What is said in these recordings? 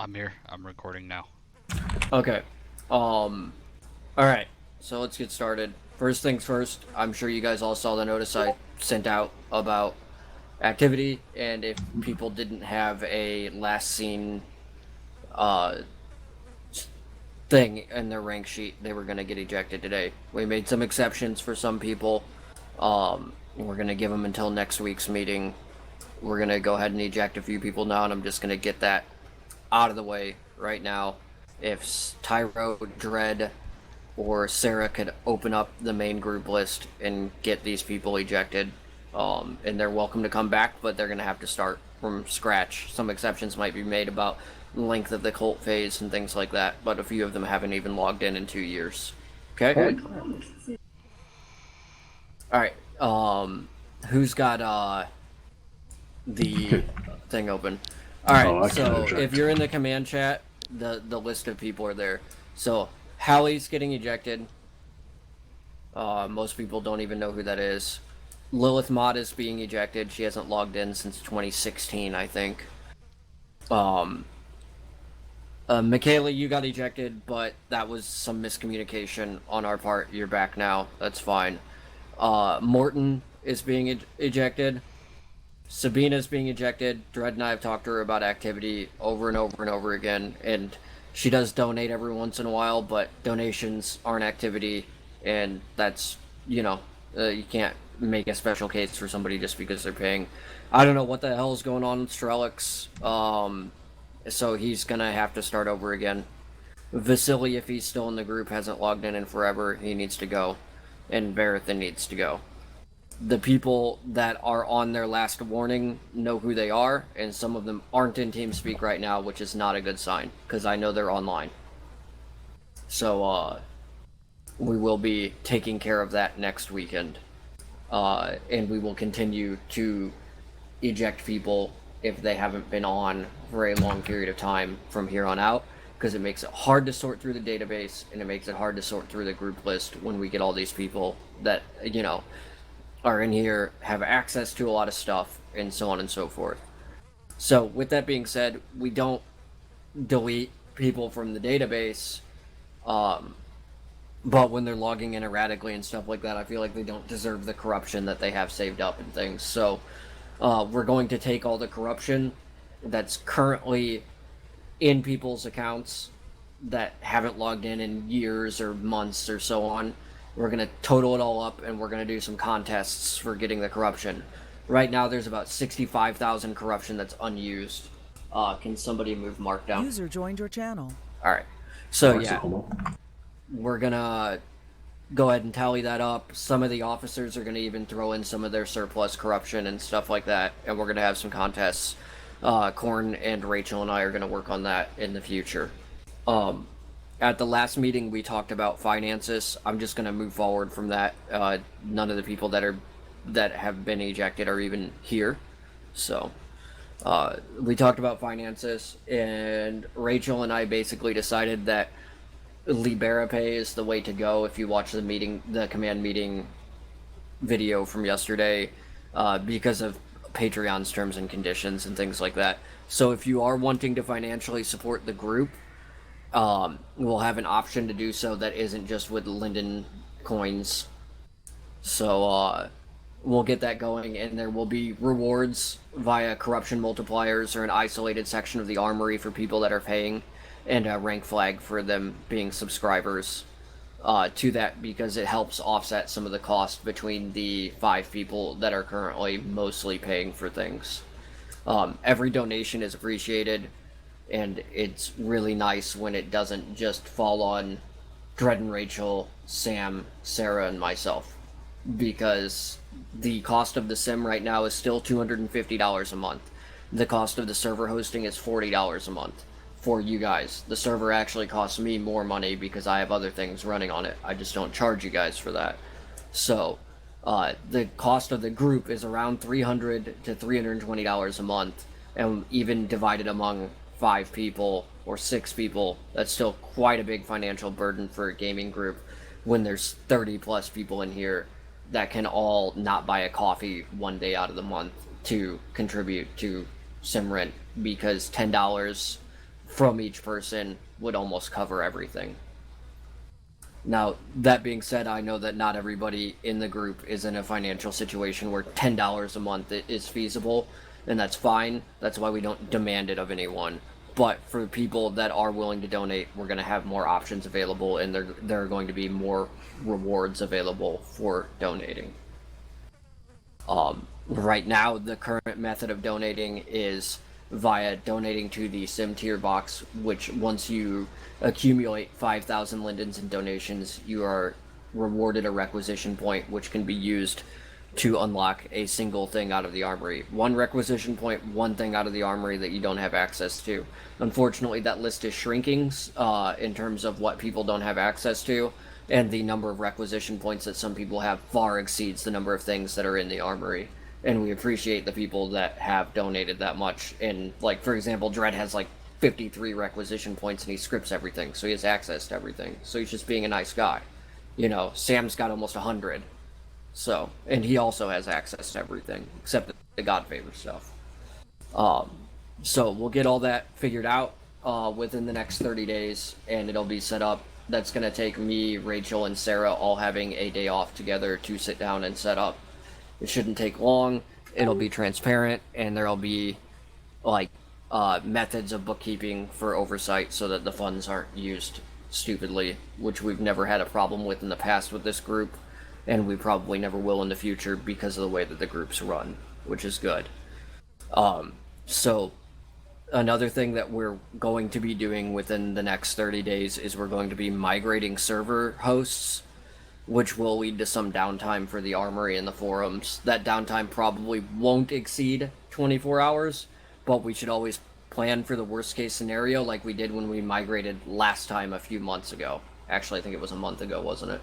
I'm here. I'm recording now. Okay. Alright. So let's get started. First things first, I'm sure you guys all saw the notice I sent out about activity, and if people didn't have a last seen uh thing in their rank sheet, they were gonna get ejected today. We made some exceptions for some people. We're gonna give them until next week's meeting. We're gonna go ahead and eject a few people now, and I'm just gonna get that out of the way right now. If Tyro, Dread, or Sarah could open up the main group list and get these people ejected. And they're welcome to come back, but they're going to have to start from scratch. Some exceptions might be made about the length of the cult phase and things like that, but a few of them haven't even logged in 2 years. Okay? Alright, who's got the thing open? Alright, so if you're in the command chat, the list of people are there. So, Hallie's getting ejected. Most people don't even know who that is. Lilith Mod is being ejected. She hasn't logged in since 2016, I think. Michaela, you got ejected, but that was some miscommunication on our part. You're back now. That's fine. Morton is being ejected. Sabina's being ejected. Dread and I have talked to her about activity over and over and over again, and she does donate every once in a while, but donations aren't activity, and that's, you can't make a special case for somebody just because they're paying. I don't know what the hell is going on with Strelix, so he's gonna have to start over again. Vasily, if he's still in the group, hasn't logged in forever, he needs to go, and Verithan needs to go. The people that are on their last warning know who they are, and some of them aren't in TeamSpeak right now, which is not a good sign, because I know they're online. So, we will be taking care of that next weekend. And we will continue to eject people if they haven't been on for a long period of time from here on out, because it makes it hard to sort through the database, and it makes it hard to sort through the group list when we get all these people that, are in here, have access to a lot of stuff, and so on and so forth. So, with that being said, we don't delete people from the database, but when they're logging in erratically and stuff like that, I feel like they don't deserve the corruption that they have saved up and things. So, we're going to take all the corruption that's currently in people's accounts that haven't logged in years or months or so on. We're going to total it all up, and we're going to do some contests for getting the corruption. Right now, there's about 65,000 corruption that's unused. Can somebody move Mark down? User joined your channel. Alright. So, yeah. We're going to go ahead and tally that up. Some of the officers are going to even throw in some of their surplus corruption and stuff like that, and we're going to have some contests. Korn and Rachel and I are going to work on that in the future. At the last meeting, we talked about finances. I'm just going to move forward from that. None of the people that have been ejected are even here. So, we talked about finances, and Rachel and I basically decided that LiberaPay is the way to go. If you watch the command meeting video from yesterday, because of Patreon's terms and conditions and things like that. So if you are wanting to financially support the group, we'll have an option to do so that isn't just with Linden coins. So, we'll get that going, and there will be rewards via corruption multipliers or an isolated section of the armory for people that are paying, and a rank flag for them being subscribers to that, because it helps offset some of the cost between the 5 people that are currently mostly paying for things. Every donation is appreciated, and it's really nice when it doesn't just fall on Dread and Rachel, Sam, Sarah, and myself, because the cost of the sim right now is still $250 a month. The cost of the server hosting is $40 a month for you guys. The server actually costs me more money because I have other things running on it. I just don't charge you guys for that. So, the cost of the group is around $300 to $320 a month, and even divided among 5 people or 6 people, that's still quite a big financial burden for a gaming group when there's 30 plus people in here that can all not buy a coffee one day out of the month to contribute to SimRent, because $10 from each person would almost cover everything. Now, that being said, I know that not everybody in the group is in a financial situation where $10 a month is feasible, and that's fine. That's why we don't demand it of anyone. But for people that are willing to donate, we're going to have more options available, and there are going to be more rewards available for donating. Right now, the current method of donating is via donating to the Sim Tier box, which once you accumulate 5,000 lindens in donations, you are rewarded a requisition point, which can be used to unlock a single thing out of the armory. One requisition point, one thing out of the armory that you don't have access to. Unfortunately, that list is shrinking in terms of what people don't have access to, and the number of requisition points that some people have far exceeds the number of things that are in the armory. And we appreciate the people that have donated that much. And, like, for example, Dread has, like, 53 requisition points and he scripts everything, so he has access to everything. So he's just being a nice guy. You know, Sam's got almost 100. So, and he also has access to everything, except the God Favor stuff. So we'll get all that figured out within the next 30 days, and it'll be set up. That's going to take me, Rachel, and Sarah all having a day off together to sit down and set up. It shouldn't take long. It'll be transparent, and there'll be like methods of bookkeeping for oversight so that the funds aren't used stupidly, which we've never had a problem with in the past with this group, and we probably never will in the future because of the way that the groups run, which is good. So another thing that we're going to be doing within the next 30 days is we're going to be migrating server hosts, which will lead to some downtime for the armory and the forums. That downtime probably won't exceed 24 hours, but we should always plan for the worst case scenario like we did when we migrated last time a few months ago. Actually, I think it was a month ago, wasn't it?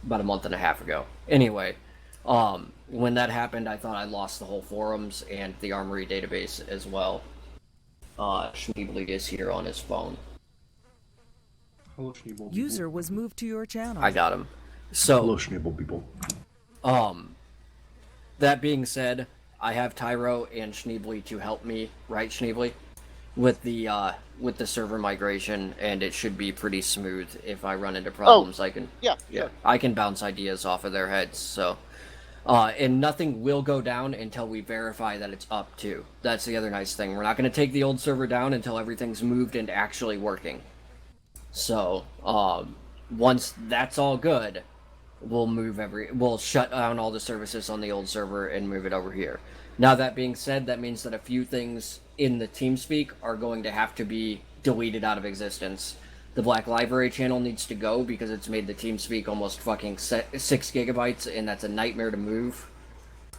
About a month and a half ago. Anyway, when that happened, I thought I lost the whole forums and the armory database as well. Schneebly is here on his phone. Hello, Schneeble. User was moved to your channel. I got him. So, Hello, Schneeble people. That being said, I have Tyro and Schneebly to help me, right, Schneebly? With the server migration, and it should be pretty smooth. If I run into problems, I can Sure. I can bounce ideas off of their heads. So, and nothing will go down until we verify that it's up too. That's the other nice thing. We're not going to take the old server down until everything's moved and actually working. So, once that's all good, we'll shut down all the services on the old server and move it over here. Now, that being said, that means that a few things in the TeamSpeak are going to have to be deleted out of existence. The Black Library channel needs to go because it's made the TeamSpeak almost fucking 6 gigabytes, and that's a nightmare to move.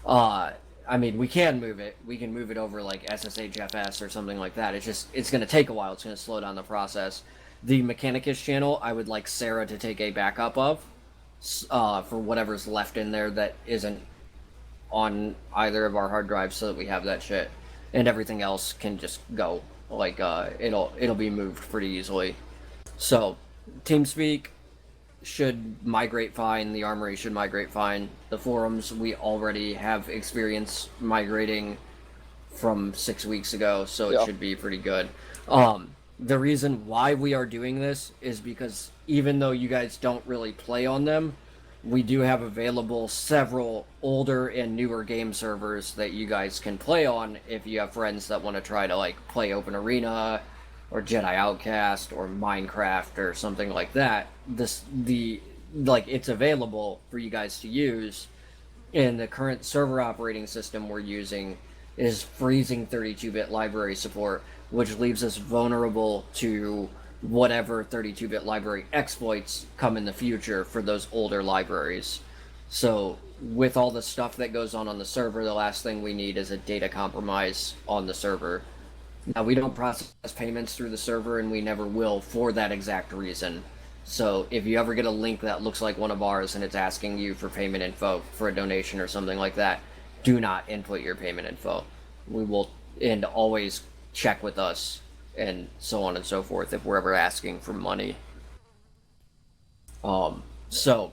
I mean, we can move it. We can move it over like SSHFS or something like that. It's going to take a while. It's going to slow down the process. The Mechanicus channel, I would like Sarah to take a backup of for whatever's left in there that isn't on either of our hard drives, so that we have that shit, and everything else can just go. Like it'll be moved pretty easily. So TeamSpeak should migrate fine. The armory should migrate fine. The forums, we already have experience migrating from 6 weeks ago, so it should be pretty good. The reason why we are doing this is because even though you guys don't really play on them, we do have available several older and newer game servers that you guys can play on if you have friends that want to try to like play Open Arena or Jedi Outcast or Minecraft or something like that. It's available for you guys to use, and the current server operating system we're using is freezing 32-bit library support, which leaves us vulnerable to whatever 32-bit library exploits come in the future for those older libraries. So with all the stuff that goes on the server, the last thing we need is a data compromise on the server. Now, we don't process payments through the server, and we never will for that exact reason. So if you ever get a link that looks like one of ours and it's asking you for payment info for a donation or something like that, do not input your payment info. We will, and always check with us and so on and so forth if we're ever asking for money. So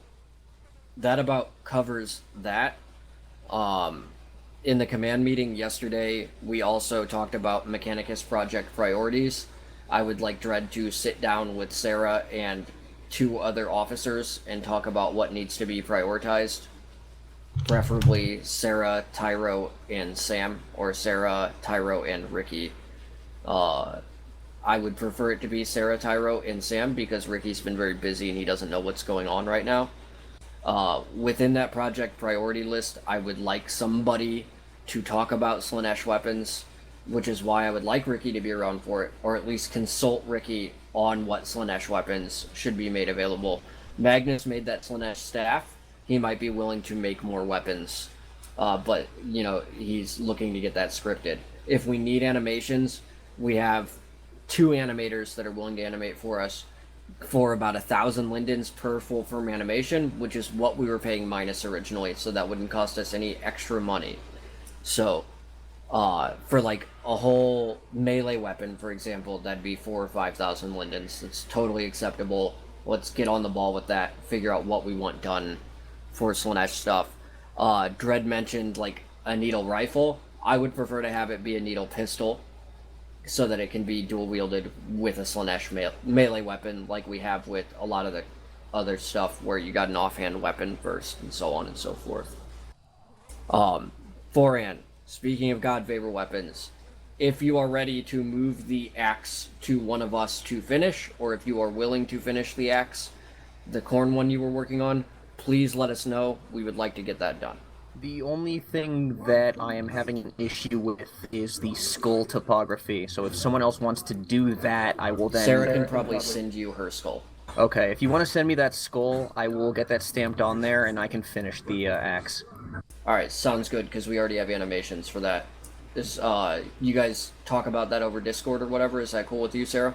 that about covers that. in the command meeting yesterday, we also talked about Mechanicus project priorities. I would like Dredd to sit down with Sarah and 2 other officers and talk about what needs to be prioritized. Preferably Sarah, Tyro, and Sam, or Sarah, Tyro, and Ricky. I would prefer it to be Sarah, Tyro, and Sam because Ricky's been very busy and he doesn't know what's going on right now. Within that project priority list, I would like somebody to talk about Slaanesh weapons, which is why I would like Ricky to be around for it, or at least consult Ricky on what Slaanesh weapons should be made available. Magnus made that Slaanesh staff. He might be willing to make more weapons, but, you know, he's looking to get that scripted. If we need animations, we have 2 animators that are willing to animate for us for about 1,000 lindens per full form animation, which is what we were paying Minus originally, so that wouldn't cost us any extra money. So, for like a whole melee weapon, for example, that'd be 4,000 or 5,000 lindens. That's totally acceptable. Let's get on the ball with that, figure out what we want done for Slaanesh stuff. Dredd mentioned like a needle rifle. I would prefer to have it be a needle pistol, so that it can be dual-wielded with a Slaanesh melee weapon like we have with a lot of the other stuff where you got an offhand weapon first and so on and so forth. Foran, speaking of God Favor weapons, if you are ready to move the axe to one of us to finish, or if you are willing to finish the axe, the corn one you were working on, please let us know. We would like to get that done. The only thing that I am having an issue with is the skull topography, so if someone else wants to do that, I will then... Sarah can probably send you her skull. Okay, if you want to send me that skull, I will get that stamped on there, and I can finish the axe. Alright, sounds good, because we already have animations for that. Is, you guys talk about that over Discord or whatever? Is that cool with you, Sarah?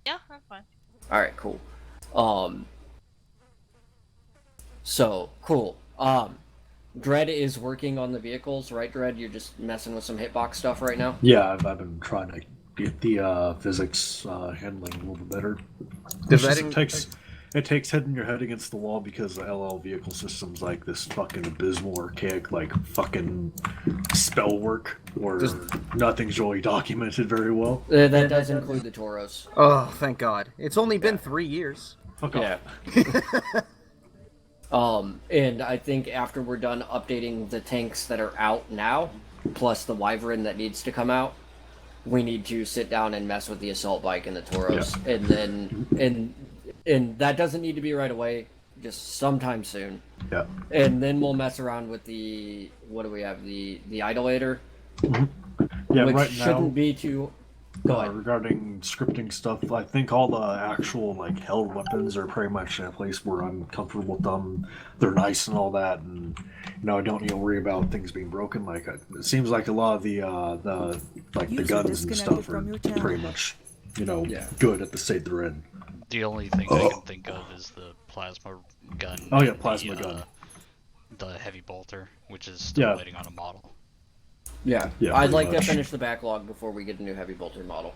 Yeah, that's fine. Alright, cool. So, cool. Dredd is working on the vehicles, right, Dredd? You're just messing with some hitbox stuff right now? Yeah, I've been trying to get the physics handling a little bit better. Does It's that just- it takes hitting your head against the wall because the LL vehicle system's like this fucking abysmal, archaic, like fucking spell work where nothing's really documented very well. That does include the Tauros. Oh, thank God. It's only been 3 years. Fuck off. Yeah. And I think after we're done updating the tanks that are out now, plus the Wyvern that needs to come out, we need to sit down and mess with the assault bike and the Tauros. Yeah. And then, and that doesn't need to be right away, just sometime soon. Yeah. And then we'll mess around with the, what do we have, the Idolator, Yeah, which right shouldn't now, be too... Go ahead. regarding scripting stuff, I think all the actual like held weapons are pretty much in a place where I'm comfortable with them. They're nice and all that, and I don't need to worry about things being broken. Like it seems like a lot of the User guns and disconnected stuff are from your channel. pretty much Yeah. good at the state they're in. The only thing I can think of is the plasma gun. Oh, yeah, and plasma gun. The heavy bolter, which is still Yeah. waiting on a model. Yeah, Yeah, I'd pretty like much. to finish the backlog before we get a new heavy bolter model.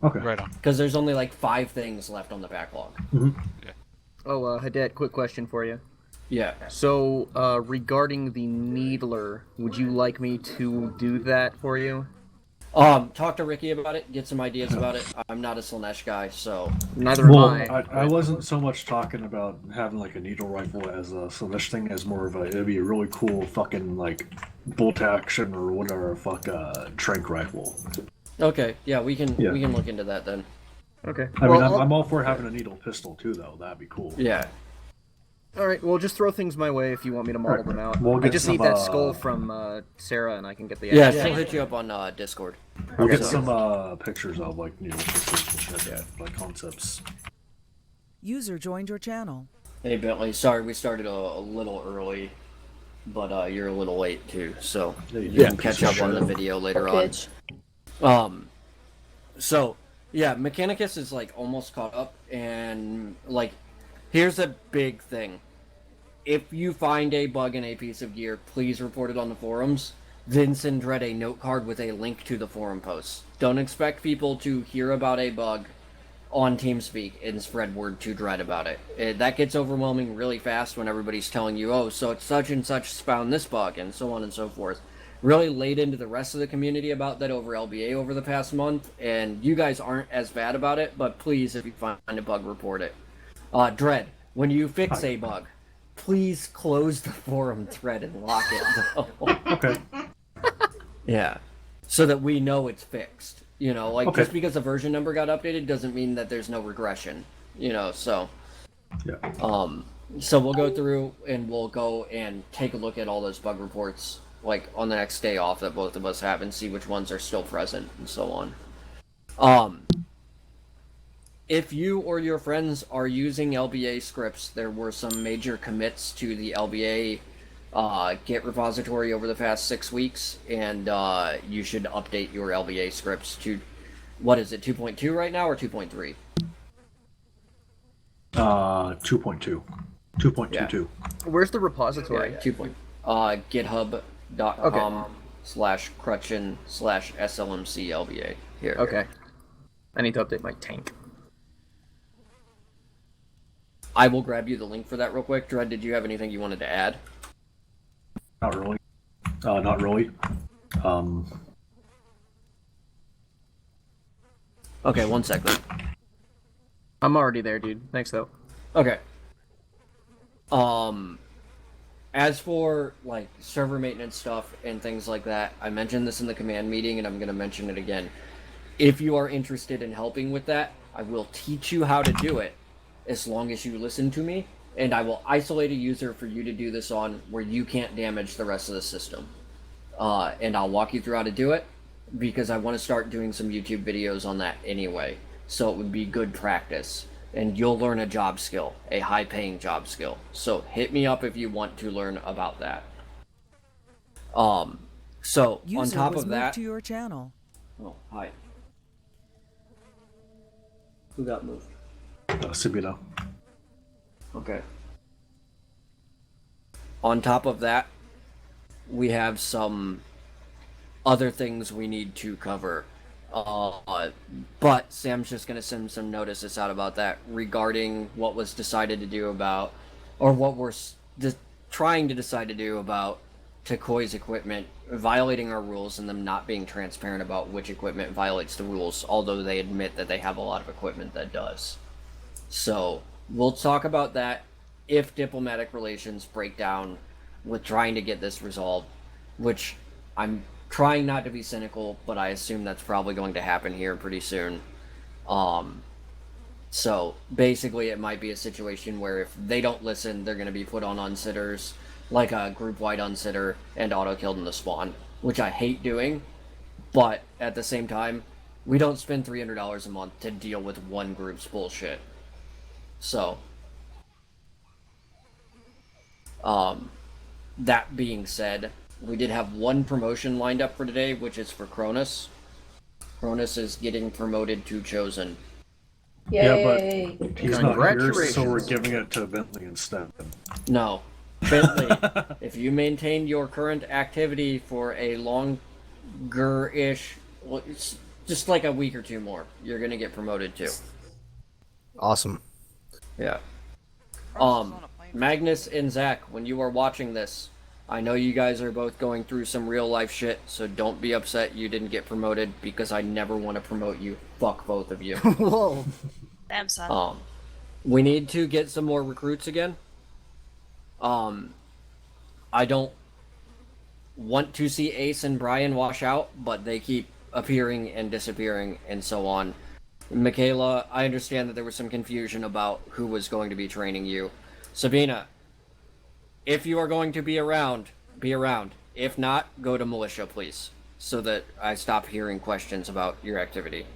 Okay. Right on. Because there's only like 5 things left on the backlog. Oh, Hadet, quick question for you. Yeah. So, regarding the Needler, would you like me to do that for you? Talk to Ricky about it, get some ideas about it. I'm not a Slaanesh guy, so... Neither am Well, I. I wasn't so much talking about having like a needle rifle as a Slaanesh thing as more of it'd be a really cool fucking like bolt action or whatever trank rifle. Okay, yeah, we can Yeah. look into that then. Okay. I mean, Well, I'm all for having a needle pistol too, though. That'd be cool. Yeah. Alright, well, just throw things my way if you want me to model Alright, them out. we'll I get just some, need that skull from Sarah, and I can get the Yeah, axe. she'll hit you up on Discord. We'll get So- some pictures of like needle pistols and shit, like concepts. User joined your channel. Hey Bentley, sorry we started a little early, but you're a little late too, so Yeah, you you can piece catch of up on the shit. video later Okay. on. So yeah, Mechanicus is like almost caught up, and like, here's a big thing. If you find a bug in a piece of gear, please report it on the forums. Then send Dredd a note card with a link to the forum posts. Don't expect people to hear about a bug on TeamSpeak and spread word to Dredd about it. That gets overwhelming really fast when everybody's telling you, oh, so it's such and such found this bug, and so on and so forth. really laid into the rest of the community about that over LBA over the past month, and you guys aren't as bad about it, but please, if you find a bug, report it. Dread, when you fix a bug, please close the forum thread and lock it though. Okay. Yeah. So that we know it's fixed. You know, like, Okay. just because the version number got updated doesn't mean that there's no regression. You know, so... Yeah. So we'll go through and we'll go and take a look at all those bug reports, like, on the next day off that both of us have, and see which ones are still present and so on. If you or your friends are using LBA scripts, there were some major commits to the LBA Git repository over the past 6 weeks, and you should update your LBA scripts to, what is it, 2.2 right now, or 2.3? 2.2. 2.22. Where's the repository? Yeah, 2. github.com/crutchin/slmclba. Here. Okay. I need to update my tank. I will grab you the link for that real quick. Dread, did you have anything you wanted to add? Not really. Not really. Okay, 1 sec then. I'm already there, dude. Thanks, though. Okay. As for, like, server maintenance stuff and things like that, I mentioned this in the command meeting, and I'm going to mention it again. If you are interested in helping with that, I will teach you how to do it, as long as you listen to me, and I will isolate a user for you to do this on where you can't damage the rest of the system. And I'll walk you through how to do it, because I want to start doing some YouTube videos on that anyway, so it would be good practice. And you'll learn a job skill, a high-paying job skill. So hit me up if you want to learn about that. So User on top was of moved that, to your channel. oh hi, who got moved? Sibila. Okay. On top of that, we have some other things we need to cover. But Sam's just going to send some notices out about that regarding what was decided to do about, or what we're trying to decide to do about Takoi's equipment violating our rules and them not being transparent about which equipment violates the rules, although they admit that they have a lot of equipment that does. So we'll talk about that if diplomatic relations break down with trying to get this resolved, which I'm trying not to be cynical, but I assume that's probably going to happen here pretty soon. So basically it might be a situation where if they don't listen, they're going to be put on unsitters, like a group-wide unsitter, and auto-killed in the spawn, which I hate doing, but at the same time, we don't spend $300 a month to deal with one group's bullshit. So, that being said, we did have one promotion lined up for today, which is for Cronus. Cronus is getting promoted to Chosen. Yay! Yeah, but he's not here, Congratulations. so we're giving it to Bentley instead. No. Bentley, if you maintain your current activity for a longer-ish, well, it's just like a week or two more, you're gonna get promoted too. Awesome. Yeah. Magnus and Zach, when you are watching this, I know you guys are both going through some real life shit, so don't be upset you didn't get promoted, because I never want to promote you. Fuck both of you. Whoa. Damn, son. We need to get some more recruits again. I don't want to see Ace and Brian wash out, but they keep appearing and disappearing and so on. Michaela, I understand that there was some confusion about who was going to be training you. Sabina, if you are going to be around, be around. If not, go to militia, please, so that I stop hearing questions about your activity.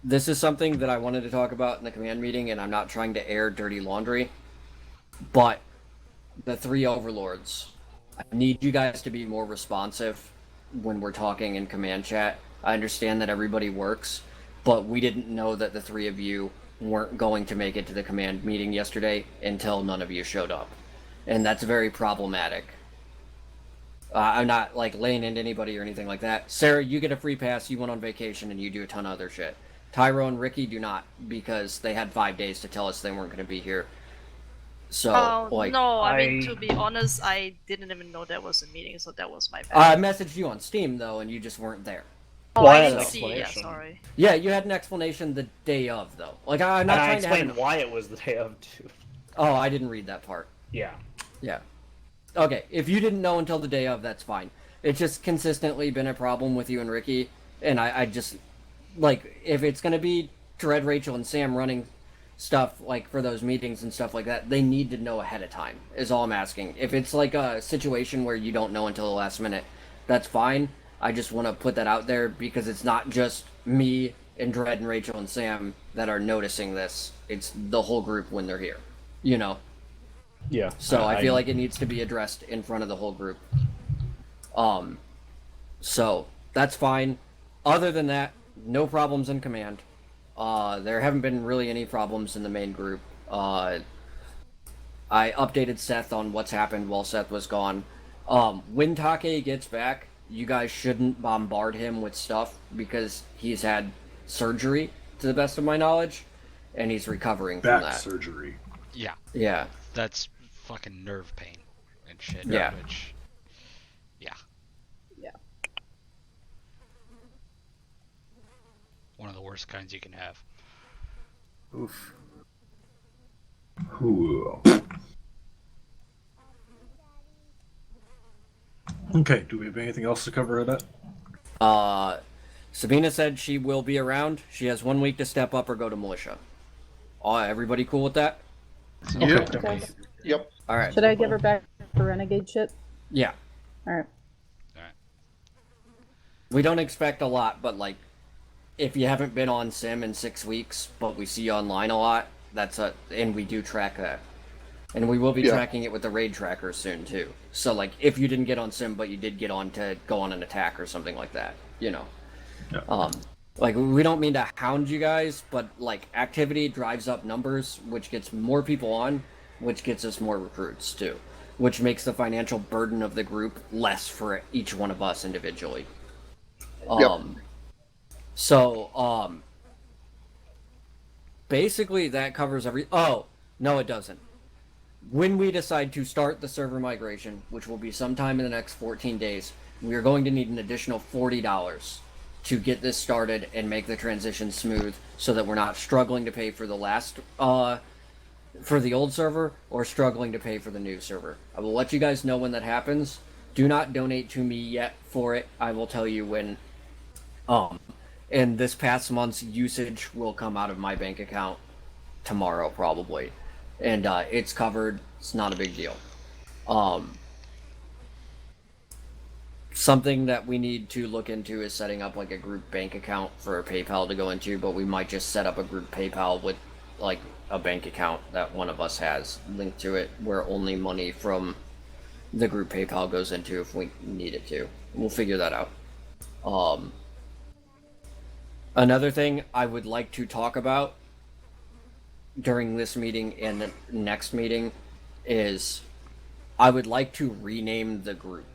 This is something that I wanted to talk about in the command meeting, and I'm not trying to air dirty laundry, but the 3 overlords. I need you guys to be more responsive when we're talking in command chat. I understand that everybody works, but we didn't know that the 3 of you weren't going to make it to the command meeting yesterday until none of you showed up. And that's very problematic. I'm not, like, laying into anybody or anything like that. Sarah, you get a free pass, you went on vacation, and you do a ton of other shit. Tyro and Ricky do not, because they had 5 days to tell us they weren't going to be here. So, like, no, I mean, to be honest, I didn't even know there was a meeting, so that was my I bad. messaged you on Steam though, and you just weren't there. Oh, Well, I I had didn't an see. Yeah, explanation. sorry. Yeah, you had an explanation the day of though. Like, I'm not And I trying to have explained an... why it was the day of too. Oh, I didn't read that part. Yeah. Yeah. Okay, if you didn't know until the day of, that's fine. It's just consistently been a problem with you and Ricky, and I just, like, if it's gonna be Dread, Rachel, and Sam running stuff, like, for those meetings and stuff like that, they need to know ahead of time, is all I'm asking. If it's, like, a situation where you don't know until the last minute, that's fine. I just want to put that out there, because it's not just me and Dread and Rachel and Sam that are noticing this. It's the whole group when they're here, you know? Yeah. So I feel like it needs to be addressed in front of the whole group. So that's fine. Other than that, no problems in command. There haven't been really any problems in the main group. I updated Seth on what's happened while Seth was gone. When Take gets back, you guys shouldn't bombard him with stuff because he's had surgery, to the best of my knowledge, and he's recovering from Back that. surgery. Yeah, Yeah. that's fucking nerve pain and shit. Yeah. Which, yeah. Yeah. One of the worst kinds you can have. Oof. Ooh. Okay, do we have anything else to cover at that? Sabina said she will be around. She has 1 week to step up or go to militia. Everybody cool with that? Yep. Okay. Yep. All right. Should I give her back the renegade ship? Yeah. All right. We don't expect a lot, but like, if you haven't been on Sim in 6 weeks, but we see you online a lot, and we do track that. And we will be tracking it with the raid tracker soon too. So like, if you didn't get on Sim, but you did get on to go on an attack or something like that, you know. Yeah. Like, we don't mean to hound you guys, but like, activity drives up numbers, which gets more people on, which gets us more recruits too, which makes the financial burden of the group less for each one of us individually. So, basically that covers oh, no it doesn't. When we decide to start the server migration, which will be sometime in the next 14 days, we are going to need an additional $40 to get this started and make the transition smooth so that we're not struggling to pay for the for the old server or struggling to pay for the new server. I will let you guys know when that happens. Do not donate to me yet for it. I will tell you when. And this past month's usage will come out of my bank account tomorrow probably. And it's covered. It's not a big deal. Something that we need to look into is setting up like a group bank account for a PayPal to go into, but we might just set up a group PayPal with like a bank account that one of us has linked to it, where only money from the group PayPal goes into if we need it to. We'll figure that out. Another thing I would like to talk about during this meeting and the next meeting is I would like to rename the group.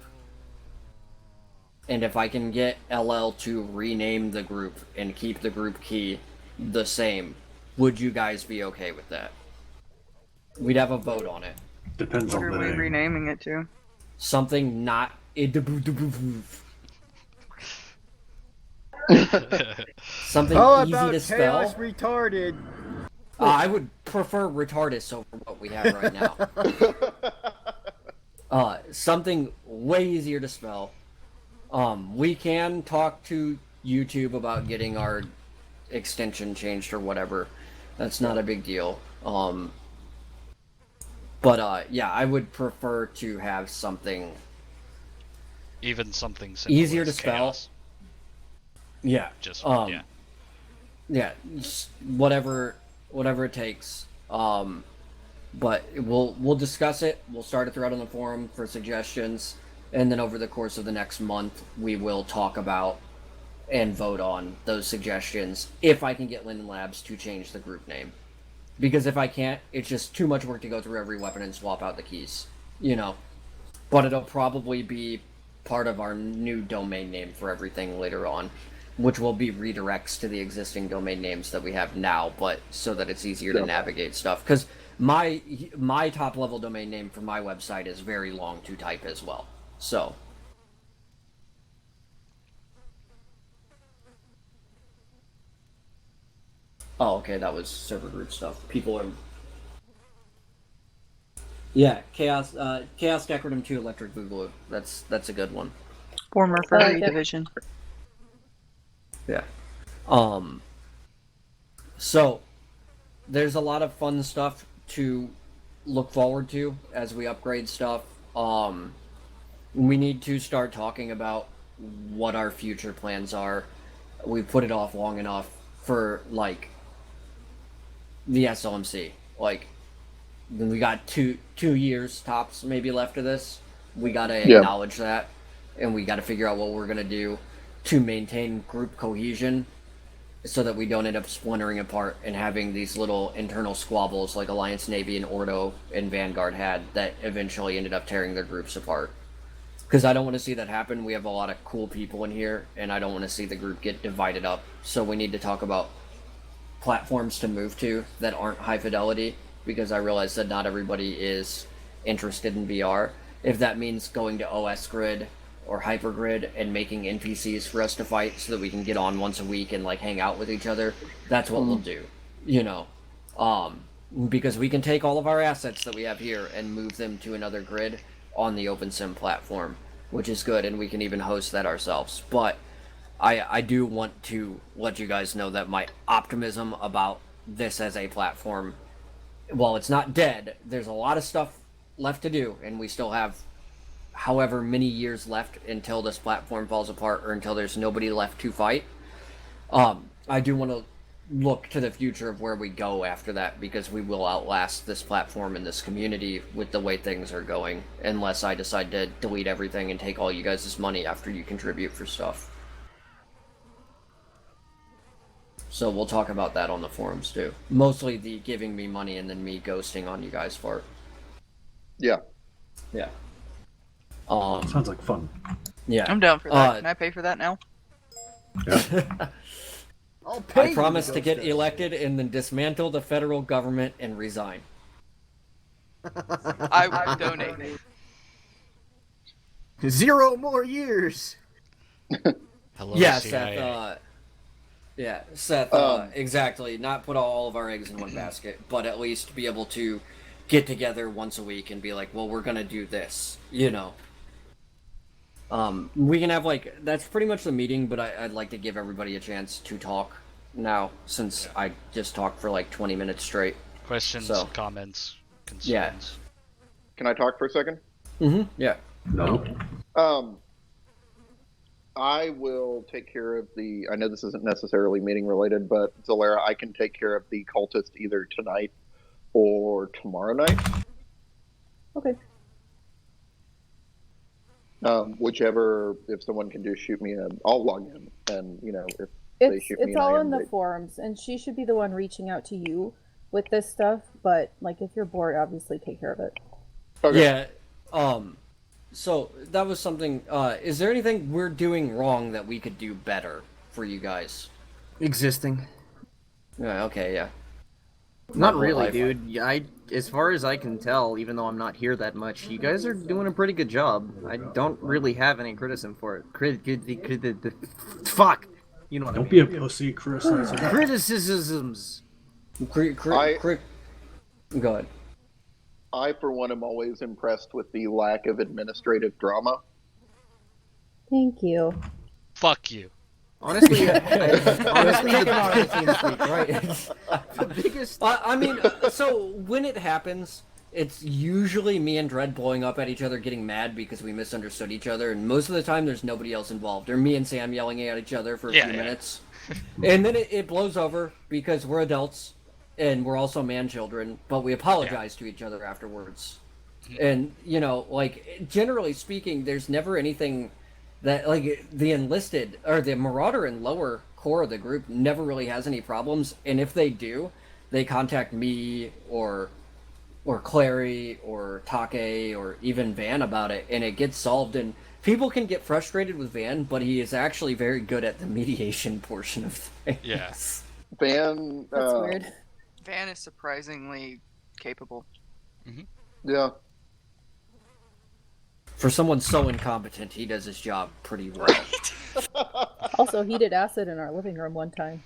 And if I can get LL to rename the group and keep the group key the same, would you guys be okay with that? We'd have a vote on it. Depends What on are the we name. renaming it to? Something not... Something easy to spell. Retarded? I would prefer retardus over what we have right now. Something way easier to spell. We can talk to YouTube about getting our extension changed or whatever. That's not a big deal. But yeah, I would prefer to have something Even something simple easier as to spell. chaos. Yeah. Just Yeah, just whatever it takes. But we'll discuss it. We'll start a thread on the forum for suggestions, and then over the course of the next month, we will talk about and vote on those suggestions if I can get Linden Labs to change the group name. Because if I can't, it's just too much work to go through every weapon and swap out the keys, you know. But it'll probably be part of our new domain name for everything later on, which will be redirects to the existing domain names that we have now, but so that it's easier to navigate stuff. Because my top level domain name for my website is very long to type as well. So. Oh, okay, that was server group stuff. People are. Yeah, Chaos Decoratum 2 Electric Boogaloo. That's a good one. Former like furry it. division. Yeah. So there's a lot of fun stuff to look forward to as we upgrade stuff. We need to start talking about what our future plans are. We've put it off long enough for like the SLMC. Like we got two years tops maybe left of this. We gotta acknowledge that, and we gotta figure out what we're gonna do to maintain group cohesion so that we don't end up splintering apart and having these little internal squabbles like Alliance Navy and Ordo and Vanguard had that eventually ended up tearing their groups apart. Because I don't want to see that happen. We have a lot of cool people in here, and I don't want to see the group get divided up. So we need to talk about platforms to move to that aren't high fidelity, because I realize that not everybody is interested in VR. If that means going to OS Grid or Hypergrid and making NPCs for us to fight so that we can get on once a week and like hang out with each other, that's what we'll do. You know, because we can take all of our assets that we have here and move them to another grid on the OpenSim platform, which is good, and we can even host that ourselves. But I do want to let you guys know that my optimism about this as a platform, while it's not dead, there's a lot of stuff left to do, and we still have however many years left until this platform falls apart or until there's nobody left to fight. I do want to look to the future of where we go after that, because we will outlast this platform and this community with the way things are going, unless I decide to delete everything and take all you guys' money after you contribute for stuff. So we'll talk about that on the forums too. Mostly the giving me money and then me ghosting on you guys for it. Yeah. Yeah. Sounds like fun. Yeah. I'm down for that. Can I pay for that now? Yeah. I'll pay I you promise to go get first. elected and then dismantle the federal government and resign. I would donate. 0 more years. Hello, Yeah, CIA. Seth, exactly. Not put all of our eggs in one basket, but at least be able to get together once a week and be like, well, we're gonna do this, you know. We can have like, that's pretty much the meeting, but I'd like to give everybody a chance to talk now, since I just talked for like 20 minutes straight. Questions, So. comments, concerns. Yeah. Can I talk for a second? Yeah. No. I will take care of the, I know this isn't necessarily meeting related, but Zalera, I can take care of the cultist either tonight or tomorrow night. Okay. Whichever, if someone can just shoot me I'll log in, and you know, if they shoot me It's an all IM, in the they- forums, and she should be the one reaching out to you with this stuff. But like, if you're bored, obviously take care of it. Okay. Yeah. So that was something. Is there anything we're doing wrong that we could do better for you guys? Existing. Yeah. Okay. Yeah. Not whole really, life. dude. Yeah, as far as I can tell, even though I'm not here that much, you guys are doing a pretty good job. I don't really have any criticism for it. Fuck! You know what Don't I be mean. a pussy, Chris. That's a- Criticisms! I- Go ahead. I, for one, am always impressed with the lack of administrative drama. Thank you. Fuck you. Honestly, Honestly, right? the biggest... I mean, so when it happens, it's usually me and Dredd blowing up at each other, getting mad because we misunderstood each other, and most of the time there's nobody else involved. Or me and Sam yelling at each other for a few minutes. And then it blows over because we're adults, and we're also man-children, but we apologize to each other afterwards. And, you know, like, generally speaking, there's never anything that, like, the enlisted, or the Marauder and lower core of the group never really has any problems, and if they do, they contact me, or Clary, or Take, or even Van about it, and it gets solved, and people can get frustrated with Van, but he is actually very good at the mediation portion of things. Yes. Van, That's weird. Van is surprisingly capable. Yeah. For someone so incompetent, he does his job pretty well. Also, he did acid in our living room one time.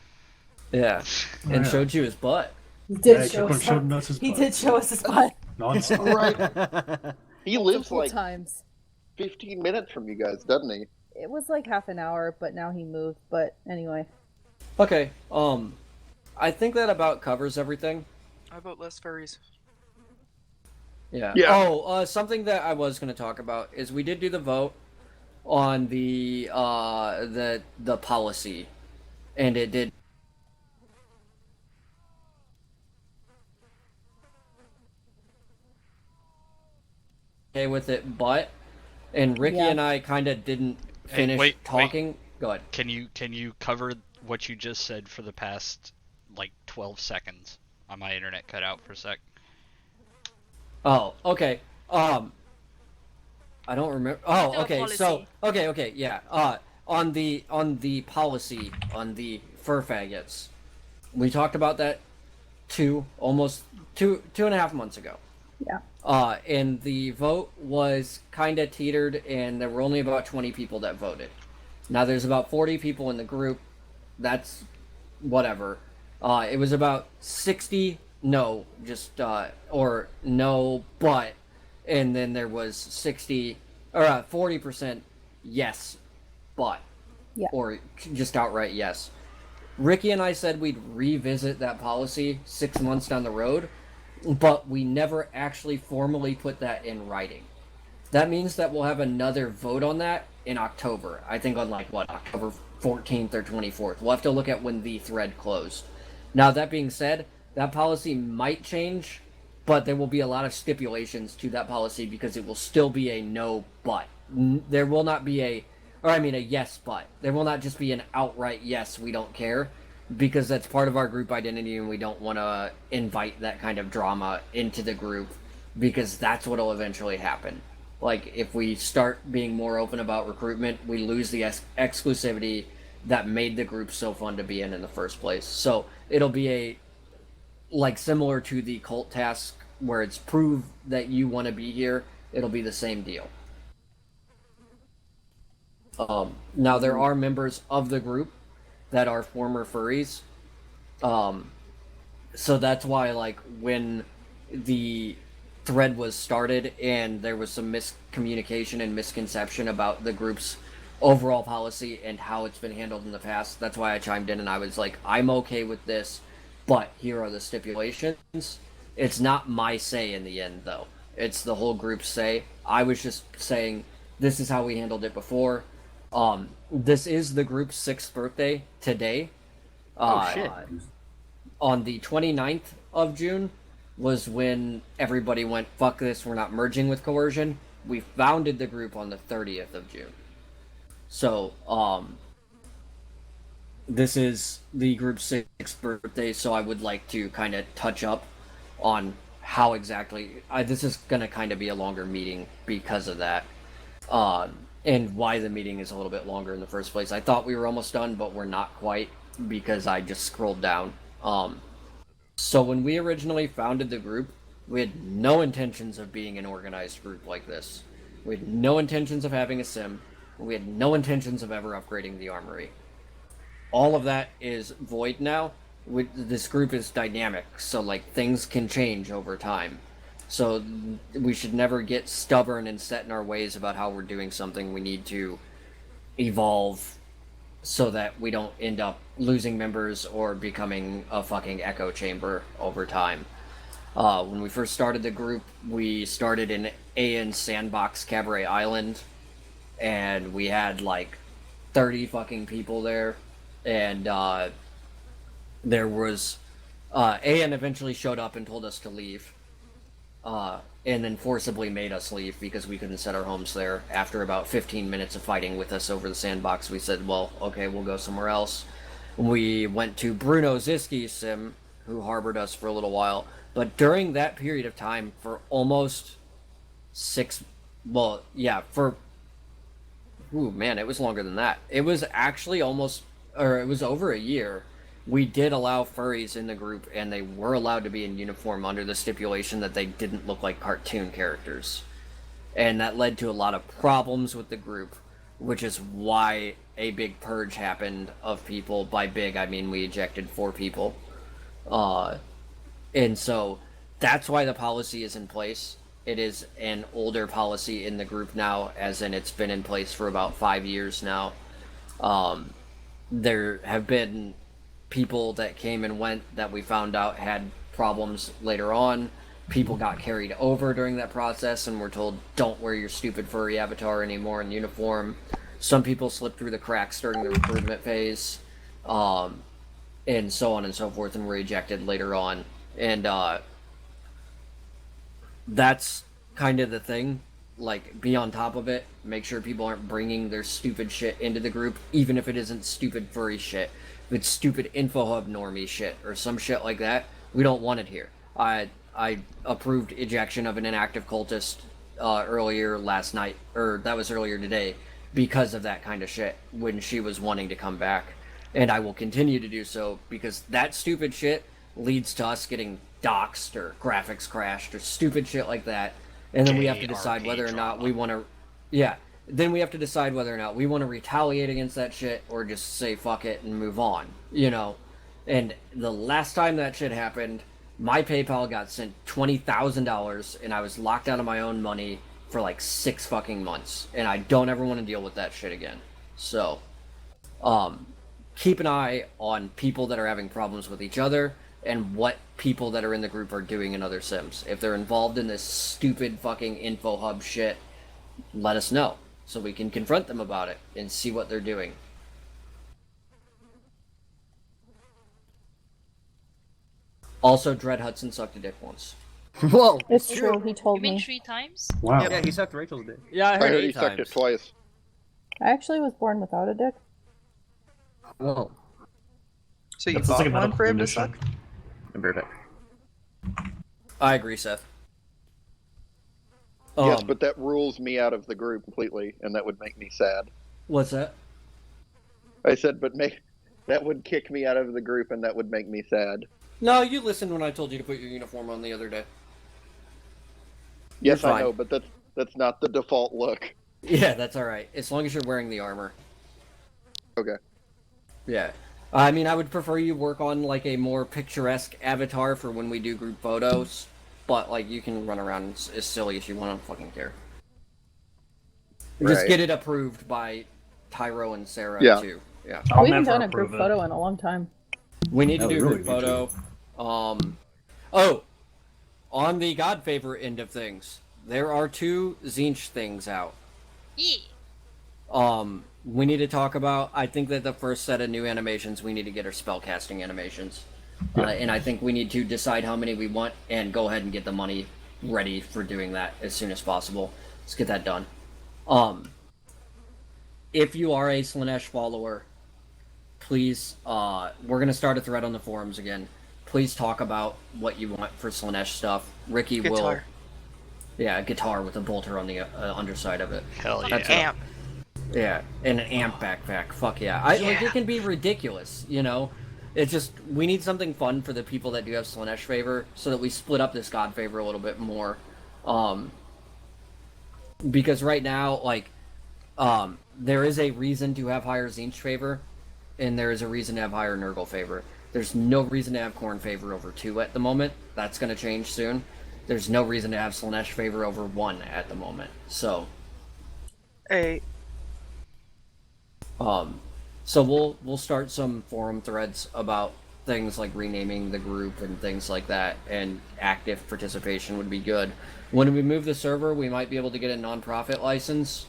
Yeah, and Yeah. showed you his butt. He Yeah, did he show kept on us. showing us his He butt. did show us his butt Nonstop. Right. He lives multiple like times. 15 minutes from you guys, doesn't he? It was like half an hour, but now he moved. But anyway, Okay, I think that about covers everything. How about less furries? Yeah. Yeah. Oh, something that I was going to talk about is we did do the vote on the policy, and it did. Okay with it, but Ricky Yeah. and I kind of didn't Hey, finish wait. talking. Go ahead. Can you cover what you just said for the past like 12 seconds? My internet cut out for a sec. Oh, okay. I don't remember. Oh, The okay. So, policy. okay, yeah. On the policy on the fur faggots, we talked about that almost two and a half months ago. yeah. And the vote was kind of teetered, and there were only about 20 people that voted. Now there's about 40 people in the group. That's whatever. It was about 60 no, just or no, but, and then there was 60 or 40% yes, but, Yeah. or just outright yes. Ricky and I said we'd revisit that policy 6 months down the road, but we never actually formally put that in writing. That means that we'll have another vote on that in October. I think on October 14th or 24th. We'll have to look at when the thread closed. Now, that being said, that policy might change, but there will be a lot of stipulations to that policy because it will still be a no but. There will not be a yes but. There will not just be an outright yes, we don't care, because that's part of our group identity and we don't want to invite that kind of drama into the group because that's what will eventually happen. Like, if we start being more open about recruitment, we lose the exclusivity that made the group so fun to be in the first place. So it'll be similar to the cult task where it's prove that you want to be here. It'll be the same deal. Now there are members of the group that are former furries. So that's why, when the thread was started and there was some miscommunication and misconception about the group's overall policy and how it's been handled in the past, that's why I chimed in and I was like, I'm okay with this, but here are the stipulations. It's not my say in the end, though. It's the whole group's say. I was just saying, this is how we handled it before. This is the group's 6th birthday today. Oh, shit. On the 29th of June was when everybody went, fuck this, we're not merging with coercion. We founded the group on the 30th of June. So, this is the group's 6th birthday, so I would like to kind of touch up on how exactly... this is going to kind of be a longer meeting because of that. And why the meeting is a little bit longer in the first place. I thought we were almost done, but we're not quite, because I just scrolled down. So when we originally founded the group, we had no intentions of being an organized group like this. We had no intentions of having a sim. We had no intentions of ever upgrading the armory. All of that is void now. This group is dynamic, so things can change over time. So we should never get stubborn and set in our ways about how we're doing something. We need to evolve so that we don't end up losing members or becoming a fucking echo chamber over time. When we first started the group, we started in AN Sandbox Cabaret Island, and we had 30 fucking people there, and there was AN eventually showed up and told us to leave. And then forcibly made us leave because we couldn't set our homes there. After about 15 minutes of fighting with us over the sandbox, we said, well, okay, we'll go somewhere else. We went to Bruno Ziski's sim, who harbored us for a little while. But during that period of time, for almost it was longer than that. It was actually it was over a year. we did allow furries in the group, and they were allowed to be in uniform under the stipulation that they didn't look like cartoon characters. And that led to a lot of problems with the group, which is why a big purge happened of people. By big, I mean we ejected 4 people. And so that's why the policy is in place. It is an older policy in the group now, as in it's been in place for about 5 years now. There have been people that came and went that we found out had problems later on. People got carried over during that process and were told, don't wear your stupid furry avatar anymore in uniform. Some people slipped through the cracks during the recruitment phase, and so on and so forth, and were ejected later on. And that's kind of the thing. Like, be on top of it. Make sure people aren't bringing their stupid shit into the group, even if it isn't stupid furry shit. If it's stupid InfoHub normie shit or some shit like that, we don't want it here. I approved ejection of an inactive cultist earlier last night, or that was earlier today, because of that kind of shit when she was wanting to come back. And I will continue to do so because that stupid shit leads to us getting doxxed or graphics crashed or stupid shit like that. And then we have to decide whether or not we want to... Yeah. Then we have to decide whether or not we want to retaliate against that shit or just say fuck it and move on. You know? And the last time that shit happened, my PayPal got sent $20,000 and I was locked out of my own money for like 6 fucking months. And I don't ever want to deal with that shit again. So, keep an eye on people that are having problems with each other and what people that are in the group are doing in other sims. If they're involved in this stupid fucking InfoHub shit, let us know so we can confront them about it and see what they're doing. Also, Dread Hudson sucked a dick once. Whoa! It's true. He told You mean me. 3 times? Wow. Yeah, he sucked Rachel's dick. Yeah, I I heard heard 8 he sucked times. it twice. I actually was born without a dick. Whoa. So you That's bought like a one medical for him to condition. suck? I'm very back. I agree, Seth. Yes, but that rules me out of the group completely, and that would make me sad. What's that? I said, that would kick me out of the group, and that would make me sad. No, you listened when I told you to put your uniform on the other day. Yes, You're I fine. know, but that's not the default look. Yeah, that's alright. As long as you're wearing the armor. Okay. Yeah. I mean, I would prefer you work on, like, a more picturesque avatar for when we do group photos. But, like, you can run around as silly as you want. I don't fucking care. Just Right. get it approved by Tyro and Sarah, Yeah. too. Yeah. I'll We haven't never done a group approve it. photo in a long time. We need to Yeah, do we a really group need photo. Oh, on the God Favor end of things, there are 2 Zinch things out. Yeah. We need to talk about, I think that the first set of new animations we need to get are spellcasting animations. And I think we need to decide how many we want and go ahead and get the money ready for doing that as soon as possible. Let's get that done. If you are a Slanesh follower, please, we're going to start a thread on the forums again. Please talk about what you want for Slanesh stuff. Ricky will... Guitar. Yeah, a guitar with a bolter on the underside of it. Hell yeah. That's Amp. Yeah, and an amp backpack. Fuck yeah. Like, it can be ridiculous, you know? It's just, we need something fun for the people that do have Slanesh favor, so that we split up this God favor a little bit more. Because right now, like, there is a reason to have higher Zinch favor, and there is a reason to have higher Nurgle favor. There's no reason to have Khorne favor over 2 at the moment. That's going to change soon. There's no reason to have Slanesh favor over 1 at the moment. So, Hey, so we'll start some forum threads about things like renaming the group and things like that, and active participation would be good. When we move the server, we might be able to get a non-profit license,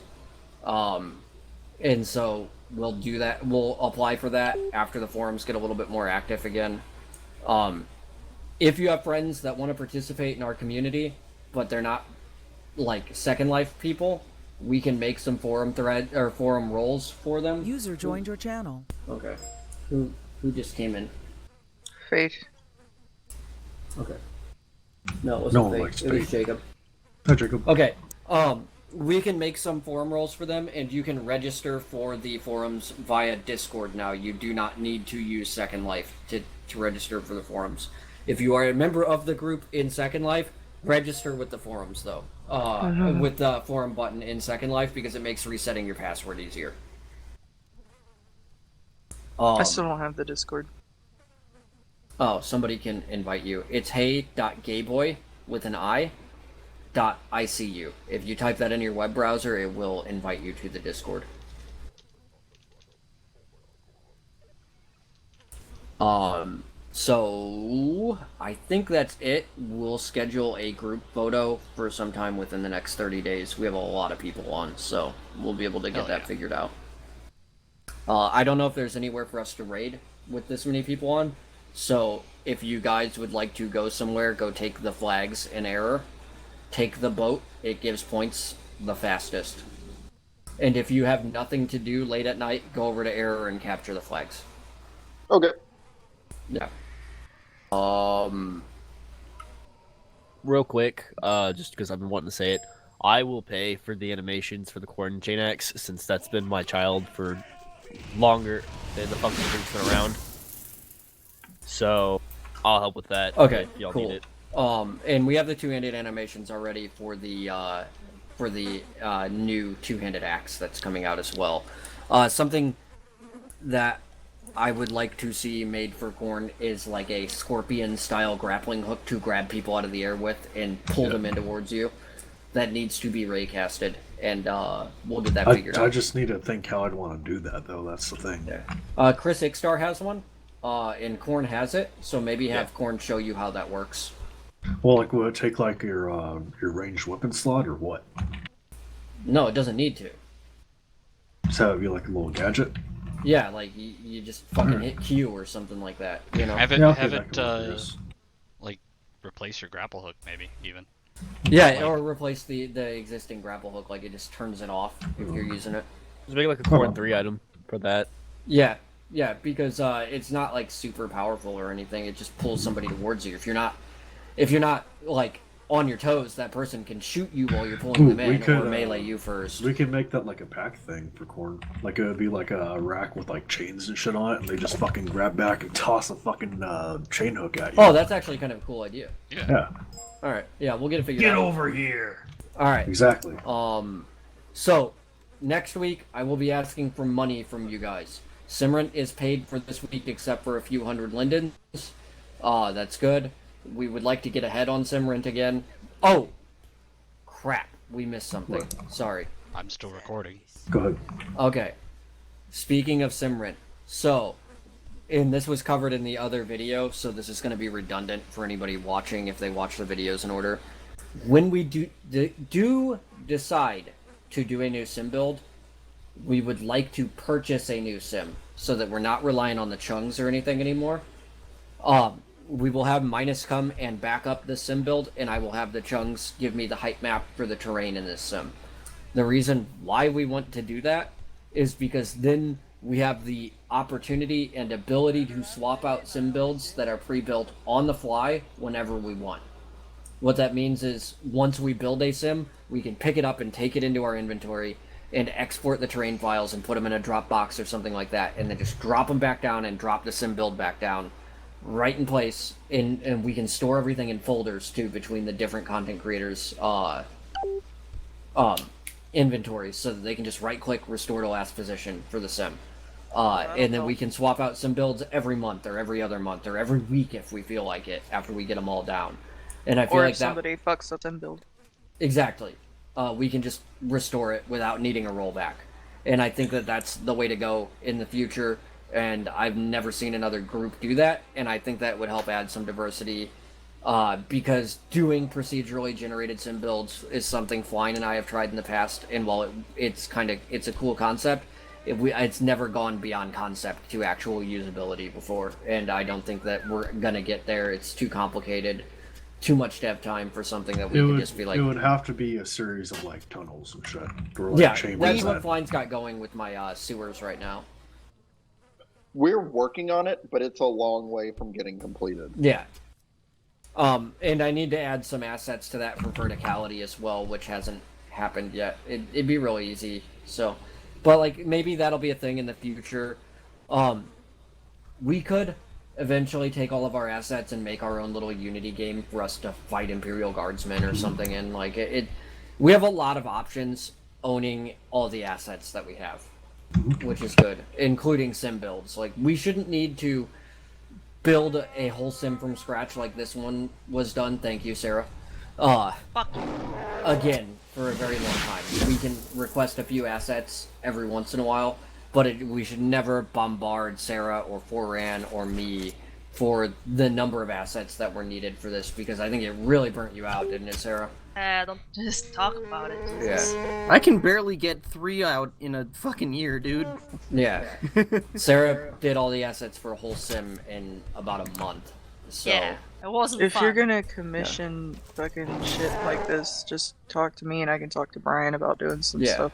and so we'll do that. We'll apply for that after the forums get a little bit more active again. If you have friends that want to participate in our community, but they're not like Second Life people, we can make some forum thread or forum roles for them. User joined your channel. Okay. Who just came in? Fate. Okay. No, it wasn't No one Fate. likes It was Fate. Jacob. Hi, Jacob. Okay. we can make some forum roles for them, and you can register for the forums via Discord now. You do not need to use Second Life to register for the forums. If you are a member of the group in Second Life, register with the forums, though. With the forum button in Second Life, because it makes resetting your password easier. I still don't have the Discord. Oh, somebody can invite you. It's hey.gayboy with an I .icu. If you type that in your web browser, it will invite you to the Discord. So I think that's it. We'll schedule a group photo for some time within the next 30 days. We have a lot of people on, so we'll be able to get that figured out. I don't know if there's anywhere for us to raid with this many people on, so if you guys would like to go somewhere, go take the flags in Error. Take the boat. It gives points the fastest. And if you have nothing to do late at night, go over to Error and capture the flags. Okay. Yeah. Real quick, just because I've been wanting to say it, I will pay for the animations for the Quarantine X, since that's been my child for longer than the function has been around. So I'll help with that. Okay, if y'all cool. need it. And we have the two-handed animations already for the new two-handed axe that's coming out as well. Something that I would like to see made for Khorne is like a scorpion-style grappling hook to grab people out of the air with and pull them in towards you. That needs to be raycasted, and we'll get that figured out. I just need to think how I'd want to do that, though. That's the thing. Yeah. Chris Ikstar has one, and Khorne has it, so maybe have Khorne show you how that works. Well, like, will it take like your ranged weapon slot or what? No, it doesn't need to. So it'd be like a little gadget. Yeah, like you just fucking hit Q or something like that. You know. Have it like replace your grapple hook, maybe even. Yeah, or replace the existing grapple hook. Like it just turns it off if you're using it. Just make like a Khorne 3 item for that. Yeah, because it's not like super powerful or anything. It just pulls somebody towards you. If you're not like on your toes, that person can shoot you while you're pulling them in, or melee you first. We can make that like a pack thing for Khorne. Like it would be like a rack with like chains and shit on it, and they just fucking grab back and toss a fucking chain hook at you. Oh, that's actually kind of a cool idea. Yeah. All right. Yeah, we'll get it figured out. Get over here. All right. Exactly. So next week I will be asking for money from you guys. Simran is paid for this week except for a few hundred lindens. That's good. We would like to get ahead on Simran again. Oh, crap. We missed something. What? Sorry. I'm still recording. Go ahead. Okay. Speaking of Simran, so, and this was covered in the other video, so this is going to be redundant for anybody watching if they watch the videos in order. When we do decide to do a new sim build, we would like to purchase a new sim so that we're not relying on the chungs or anything anymore. We will have Minus come and back up the sim build, and I will have the chungs give me the height map for the terrain in this sim. The reason why we want to do that is because then we have the opportunity and ability to swap out sim builds that are pre-built on the fly whenever we want. What that means is once we build a sim, we can pick it up and take it into our inventory and export the terrain files and put them in a Dropbox or something like that, and then just drop them back down and drop the sim build back down right in place, and we can store everything in folders too between the different content creators inventories, so that they can just right click restore to last position for the sim, and then we can swap out some builds every month or every other month or every week if we feel like it after we get them all down. And I feel or like if somebody fucks up and build. Exactly. We can just restore it without needing a rollback, and I think that that's the way to go in the future. And I've never seen another group do that, and I think that would help add some diversity, because doing procedurally generated sim builds is something Flying and I have tried in the past, and while it's a cool concept, it's never gone beyond concept to actual usability before, and I don't think that we're gonna get there. It's too complicated, too much dev time for something that we could just be like... It would have to be a series of like tunnels and shit. Or, like, yeah, chambers that's what Flying's got going with my sewers right now. We're working on it, but it's a long way from getting completed. Yeah. And I need to add some assets to that for verticality as well, which hasn't happened yet. It'd be really easy. So, but like maybe that'll be a thing in the future. We could eventually take all of our assets and make our own little Unity game for us to fight Imperial Guardsmen or something. And like we have a lot of options owning all the assets that we have, which is good, including sim builds. Like we shouldn't need to build a whole sim from scratch like this one was done. Thank you, Sarah. Fuck you. Again, for a very long time. We can request a few assets every once in a while, but we should never bombard Sarah or Foran or me for the number of assets that were needed for this, because I think it really burnt you out, didn't it, Sarah? Don't just talk about it. Jesus. Yeah. I can barely get 3 out in a fucking year, dude. Yeah. Sarah did all the assets for a whole sim in about a month. So, Yeah, it wasn't If fun. you're gonna commission fucking shit like this, just talk to me and I can talk to Brian about doing some Yeah. stuff.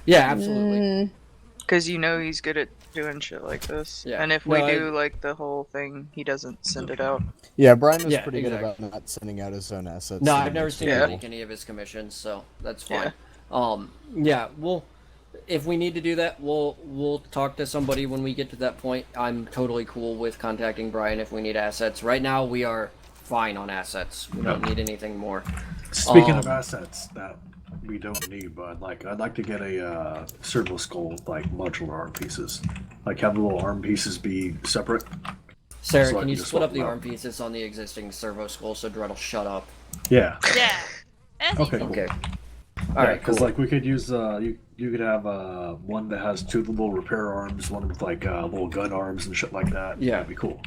Yeah, absolutely. Because you know he's good at doing shit like this. Yeah. And if No, we do like the whole thing, he doesn't send it out. Yeah, Brian was Yeah, pretty good exactly. about not sending out his own assets. No, so I've never that's seen pretty him cool. make any of his commissions, so that's fine. Yeah, we'll if we need to do that, we'll talk to somebody when we get to that point. I'm totally cool with contacting Brian if we need assets. Right now, we are fine on assets. We don't need anything more. Speaking of assets that we don't need, but I'd like to get a servo skull like modular arm pieces. Like have the little arm pieces be separate. Sarah, So I can can you just split swap up the them out. arm pieces on the existing servo skull so Dredd'll shut up? Yeah. Yeah. That's Okay. easy. Okay. All right, Because cool. like we could use you could have one that has 2 little repair arms, one with like little gun arms and shit like that. Yeah. That'd be cool.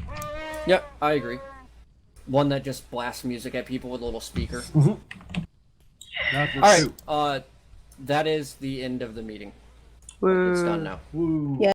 Yep, I agree. One that just blasts music at people with a little speaker. That All works right, too. that is the end of the meeting. Woo. It's done now. Woo. Yeah.